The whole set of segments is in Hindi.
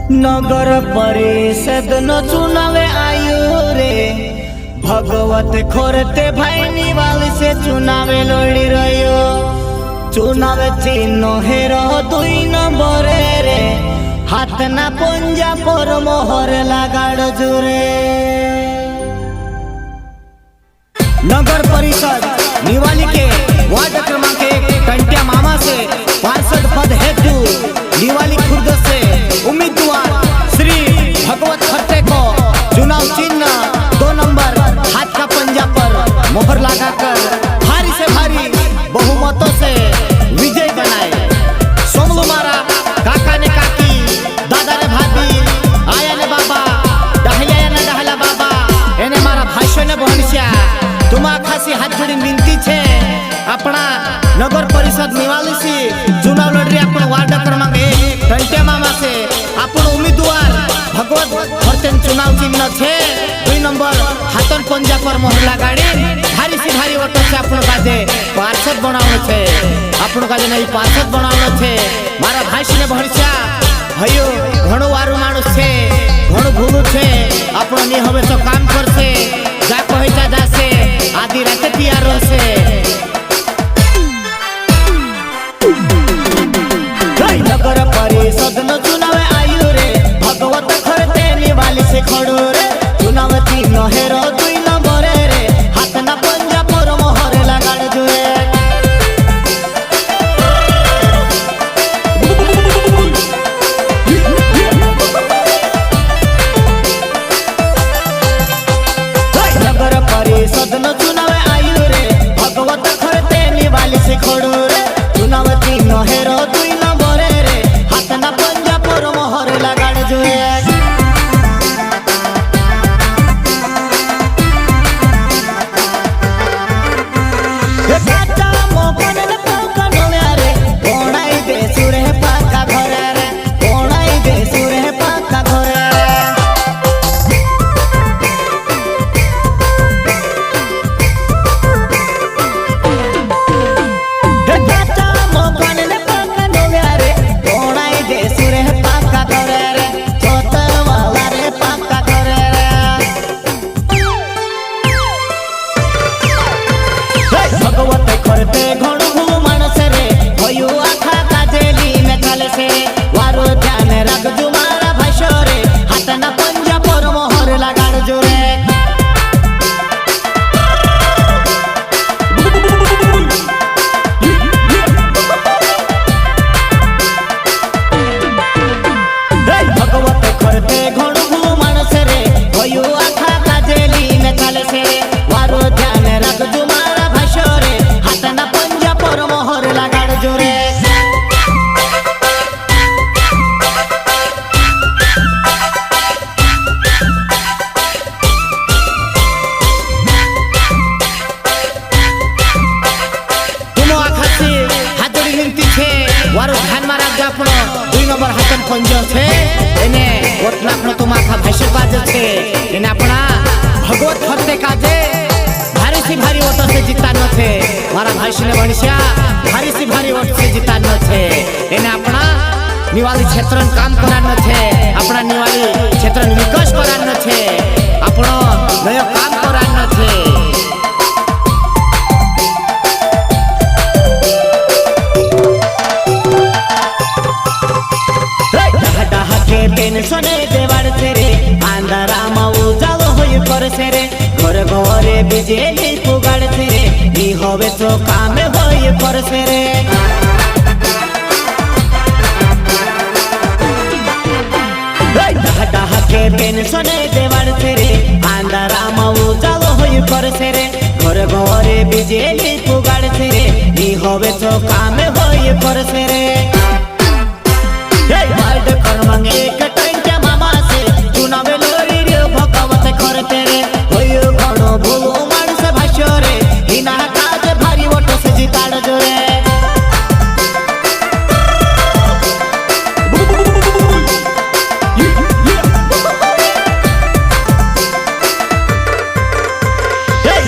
नगर परिषद न चुनावे आयो रे भगवत खोरते भाई निवाल से चुनावे लड़ी रहो। चुनाव चिन्ह हेरो 2 नंबर रे हाथ ना पंजा पर मोहर लगाड़ जुरे। नगर परिषद निवाली के वार्ड क्रमांक 1 टंट्या मामा से पार्षद पद हेतु निवाली खुर्द से उम्मीदवार श्री भगवत खट्टे को चुनाव चिन्ह 2 नंबर हाथ का पंजा पर मोहर लगाकर भारी से भारी बहुमतों से विजय बनाए। सोमलू मारा काका ने काकी, दादा ने भाभी, आया ने बाबा, डहलिया ने डहला बाबा, एने मारा भाषो ने बहनस्या तुम्हा खासी हाथ जोड़ी विनती छे अपना नगर परिषद निवाली से चुनाव लड़ रही अपन वार्ड क्रमांक 1 टंट्या मामा से अपन उम्मीदवार भगवत खर्चन चुनाव चिन्ह छे 2 नंबर हाथन पंजा पर मोहर लगाड़ी भारी से भारी वोट से अपन काजे पार्षद बनावनो छे। अपन काजे नहीं पार्षद बनावनो छे। मारा भाई ने भरसा भयो घणो वारू मानुस छे, घणो भूलू छे, अपन नहीं हवे तो काम करसे जा कहता जासे आधी रात तैयार रहसे। नगर परिषद न चुनाव आयु रे भगवत खरते निवाली से खड़ो रे। चुनाव चिन्ह हेरो 2 नंबर रे हाथ ना पंजा पर मोहर लगाड़ जुए। नगर परिषद न चुनाव आयु रे भगवत खरते निवाली से खड़ो रे। चुनाव चिन्ह हेरो 2 नंबर रे हाथ ना पंजा पर मोहर लगाड़ जुए। भगवत खरते घण भू मानस रे भयो आखा काजेली में खाले से वारो ध्यान रख जो मारा भाषो रे हाथ ना पंजा पर मोहर लगाड़ जो रे। भगवत खरते घण भू मानस रे भयो आखा काजेली में खाले से वारो ध्यान रख जो मारा भाषो रे हाथ ना पंजा पर मोहर लगाड़ जो रे। तुमो आखासी हाथ जोड़ी विनती छे वारो ध्यान में राख आपनो 2 नंबर हाथन पंजो छे एने वोट नाखनो तुम आखा भाषो काजे छे एने अपना भगवत खरते काजे भारी से भारी वोट से जितानो छे। मारा भाई ने बणस्या भारी से भारी वोट से जितानो छे एने अपना निवाली क्षेत्र में काम करानो छे, अपना निवाली क्षेत्र में विकास करानो छे, अपनो नयो काम करानो छे। के पेंशन देवाड़ से रे आंधारा में उजालो होई परसे रे घर घरे बिजली पुगाड़ से रे ई होवे तो काम होई परसे रे। डाहा के पेंशन देवाड़ से रे आंधारा में उजालो होई परसे रे घर घरे बिजली पुगाड़ से रे ई होवे तो काम होई परसे रे। वार्ड क्रमांक 1 टंट्या मामा से चुनाव लड़ी रे भगवत खरते रे भयो घणो भूलू मानुस भाषो रे हिना काज भारी वोट से जिताड़ जो रे।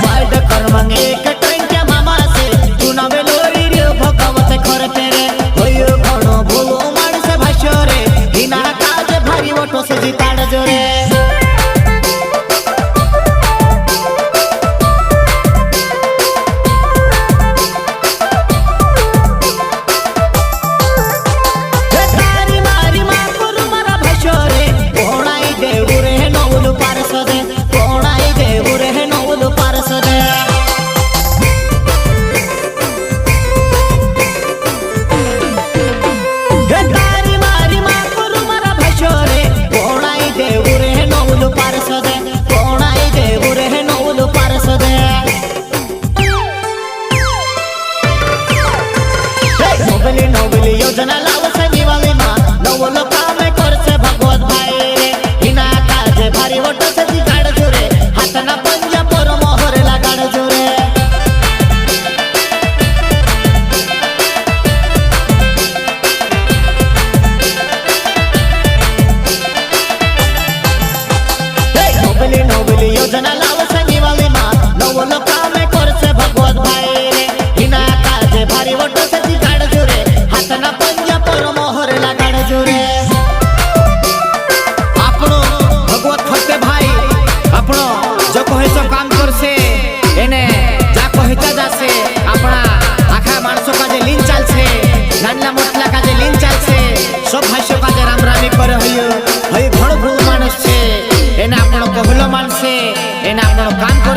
वार्ड क्रमांक 1 टंट्या मामा से चुनाव लड़ी रे भगवत खरते रे भयो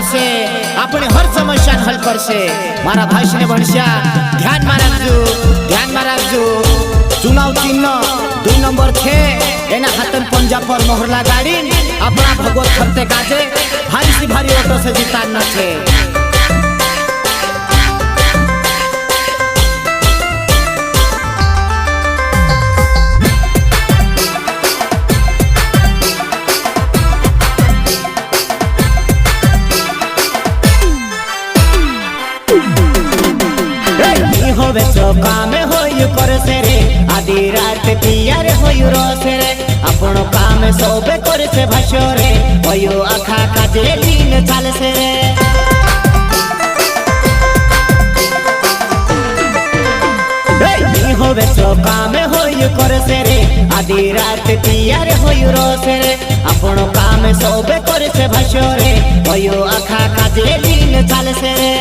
करसे अपने हर समस्या हल करसे मारा भाई ने भणस्या ध्यान में राखजो चुनाव चिन्ह 2 नंबर थे एना हाथन पंजा पर मोहर लगाड़ी अपना भगवत करते काजे भारी से भारी ऑटो से जिताना थे। होवे सो काम होयु कर से रे आधी रात पिया रे होयु रोसे रे अपनो काम सोबे कर से भाषो रे होयु आखा काजे दिन चाल से रे होवे सो काम होयु कर से रे आधी रात पिया रे होयु रोसे रे अपनो काम सोबे कर से भाषो रे होयु आखा काजे दिन चाल से रे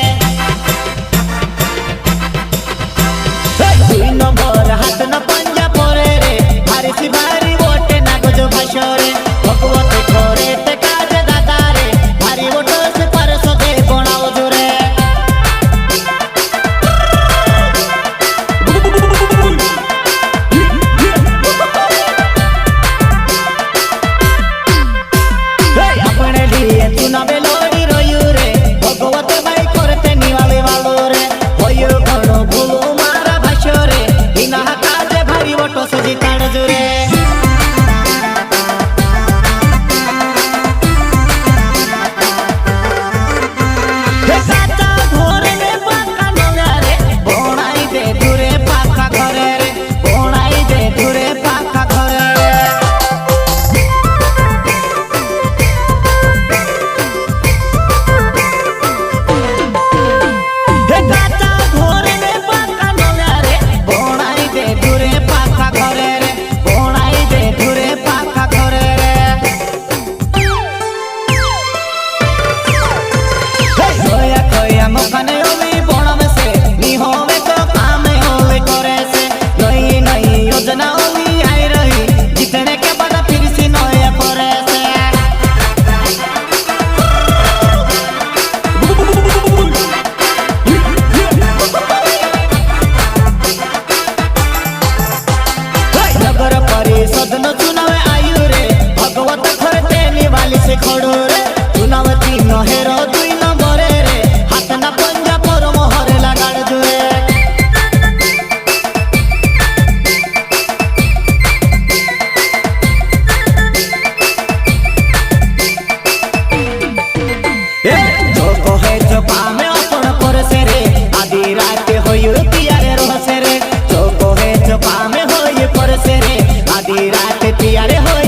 2 नंबर हाथ न पंजा परे रे भारी सी भारी वोटे ना गजो भाषो रे भगवत करे ते काज दादा रे भारी वोटो से परसो दे बनाओ जोरे अपने लिए चुनावे लोड़ी रोयू रे भगवत भाई करते निवाले वालो रे होयो घणो भूलो भारी वोटो से जिताड़ जोरे सदन चुनाव आयु रे भगवत खरते निवाली से खड़ो रे चुनाव 3 हेरो 2 नंबर रे हाथ ना पंजा पर मोहर लगाड़ जोरे जो कहे जो पामे अपन पर से रे आधी रात होयु पिया रे रोसे रे जो कहे जो पामे होयु पर से रे आधी रात पिया रे हो